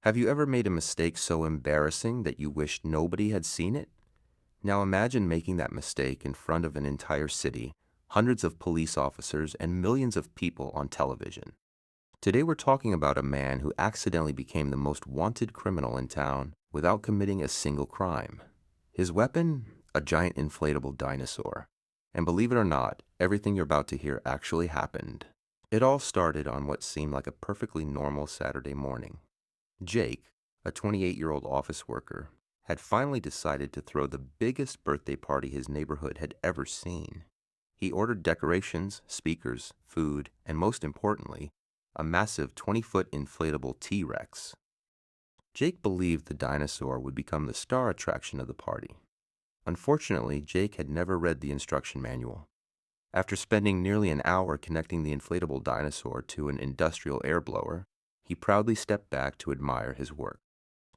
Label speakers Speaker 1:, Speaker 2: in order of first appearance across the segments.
Speaker 1: Have you ever made a mistake so embarrassing that you wished nobody had seen it? Now imagine making that mistake in front of an entire city, hundreds of police officers, and millions of people on television. Today we're talking about a man who accidentally became the most wanted criminal in town without committing a single crime. His weapon? A giant inflatable dinosaur. And believe it or not, everything you're about to hear actually happened. It all started on what seemed like a perfectly normal Saturday morning. Jake, a 28-year-old office worker, had finally decided to throw the biggest birthday party his neighborhood had ever seen. He ordered decorations, speakers, food, and most importantly, a massive 20-foot inflatable T-Rex. Jake believed the dinosaur would become the star attraction of the party. Unfortunately, Jake had never read the instruction manual. After spending nearly an hour connecting the inflatable dinosaur to an industrial air blower, he proudly stepped back to admire his work.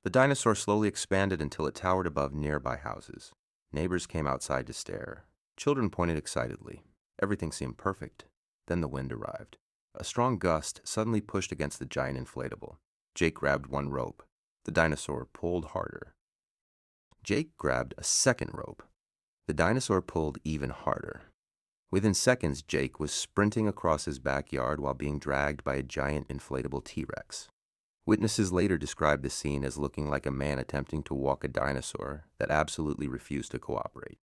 Speaker 1: The dinosaur slowly expanded until it towered above nearby houses. Neighbors came outside to stare. Children pointed excitedly. Everything seemed perfect. Then the wind arrived. A strong gust suddenly pushed against the giant inflatable. Jake grabbed one rope. The dinosaur pulled harder. Jake grabbed a second rope. The dinosaur pulled even harder. Within seconds, Jake was sprinting across his backyard while being dragged by a giant inflatable T-Rex. Witnesses later described the scene as looking like a man attempting to walk a dinosaur that absolutely refused to cooperate.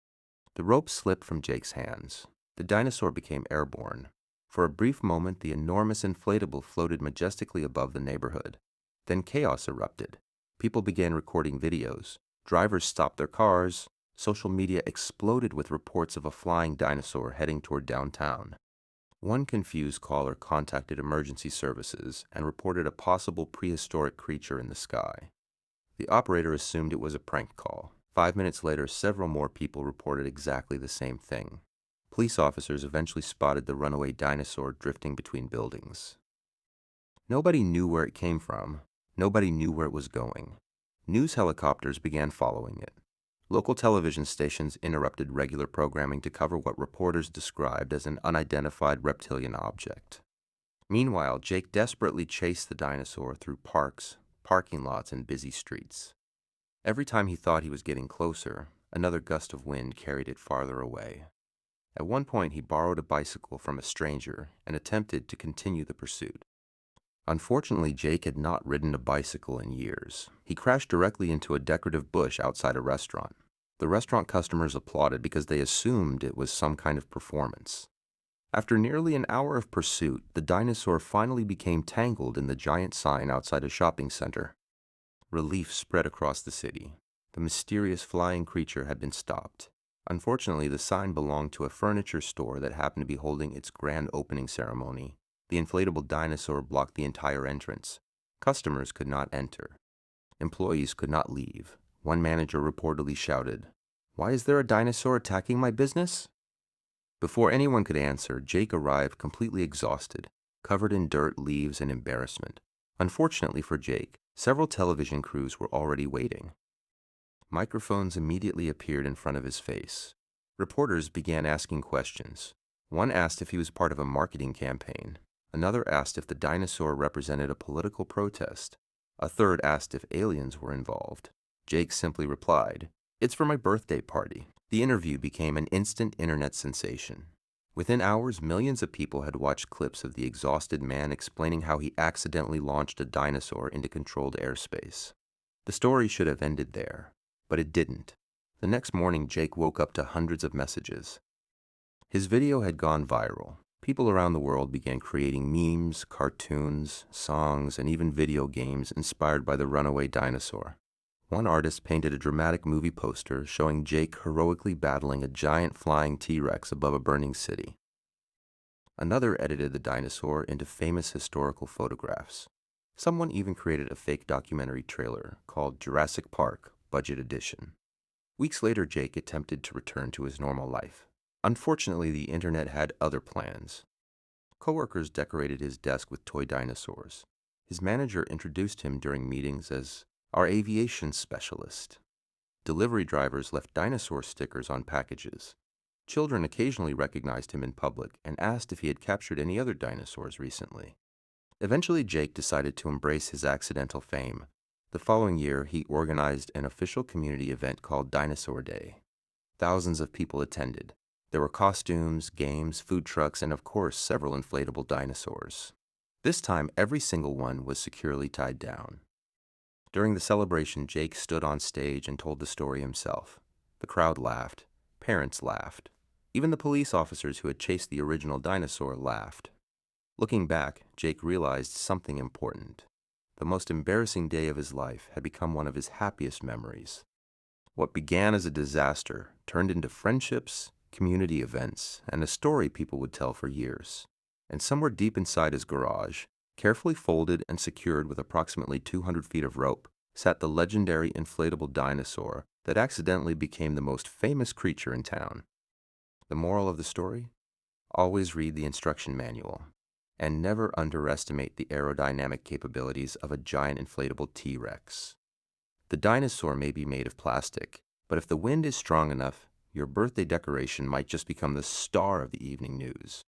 Speaker 1: The rope slipped from Jake's hands. The dinosaur became airborne. For a brief moment, the enormous inflatable floated majestically above the neighborhood. Then chaos erupted. People began recording videos. Drivers stopped their cars. Social media exploded with reports of a flying dinosaur heading toward downtown. One confused caller contacted emergency services and reported a possible prehistoric creature in the sky. The operator assumed it was a prank call. 5 minutes later, several more people reported exactly the same thing. Police officers eventually spotted the runaway dinosaur drifting between buildings. Nobody knew where it came from. Nobody knew where it was going. News helicopters began following it. Local television stations interrupted regular programming to cover what reporters described as an unidentified reptilian object. Meanwhile, Jake desperately chased the dinosaur through parks, parking lots, and busy streets. Every time he thought he was getting closer, another gust of wind carried it farther away. At one point, he borrowed a bicycle from a stranger and attempted to continue the pursuit. Unfortunately, Jake had not ridden a bicycle in years. He crashed directly into a decorative bush outside a restaurant. The restaurant customers applauded because they assumed it was some kind of performance. After nearly an hour of pursuit, the dinosaur finally became tangled in the giant sign outside a shopping center. Relief spread across the city. The mysterious flying creature had been stopped. Unfortunately, the sign belonged to a furniture store that happened to be holding its grand opening ceremony. The inflatable dinosaur blocked the entire entrance. Customers could not enter. Employees could not leave. One manager reportedly shouted, "Why is there a dinosaur attacking my business?" Before anyone could answer, Jake arrived completely exhausted, covered in dirt, leaves, and embarrassment. Unfortunately for Jake, several television crews were already waiting. Microphones immediately appeared in front of his face. Reporters began asking questions. One asked if he was part of a marketing campaign. Another asked if the dinosaur represented a political protest. A third asked if aliens were involved. Jake simply replied, "It's for my birthday party." The interview became an instant internet sensation. Within hours, millions of people had watched clips of the exhausted man explaining how he accidentally launched a dinosaur into controlled airspace. The story should have ended there, but it didn't. The next morning, Jake woke up to hundreds of messages. His video had gone viral. People around the world began creating memes, cartoons, songs, and even video games inspired by the runaway dinosaur. One artist painted a dramatic movie poster showing Jake heroically battling a giant flying T-Rex above a burning city. Another edited the dinosaur into famous historical photographs. Someone even created a fake documentary trailer called Jurassic Park Budget Edition. Weeks later, Jake attempted to return to his normal life. Unfortunately, the internet had other plans. Coworkers decorated his desk with toy dinosaurs. His manager introduced him during meetings as our aviation specialist. Delivery drivers left dinosaur stickers on packages. Children occasionally recognized him in public and asked if he had captured any other dinosaurs recently. Eventually, Jake decided to embrace his accidental fame. The following year, he organized an official community event called Dinosaur Day. Thousands of people attended. There were costumes, games, food trucks, and of course, several inflatable dinosaurs. This time, every single one was securely tied down. During the celebration, Jake stood on stage and told the story himself. The crowd laughed. Parents laughed. Even the police officers who had chased the original dinosaur laughed. Looking back, Jake realized something important. The most embarrassing day of his life had become one of his happiest memories. What began as a disaster turned into friendships, community events, and a story people would tell for years. And somewhere deep inside his garage, carefully folded and secured with approximately 200 feet of rope, sat the legendary inflatable dinosaur that accidentally became the most famous creature in town. The moral of the story? Always read the instruction manual, and never underestimate the aerodynamic capabilities of a giant inflatable T-Rex. The dinosaur may be made of plastic, but if the wind is strong enough, your birthday decoration might just become the star of the evening news.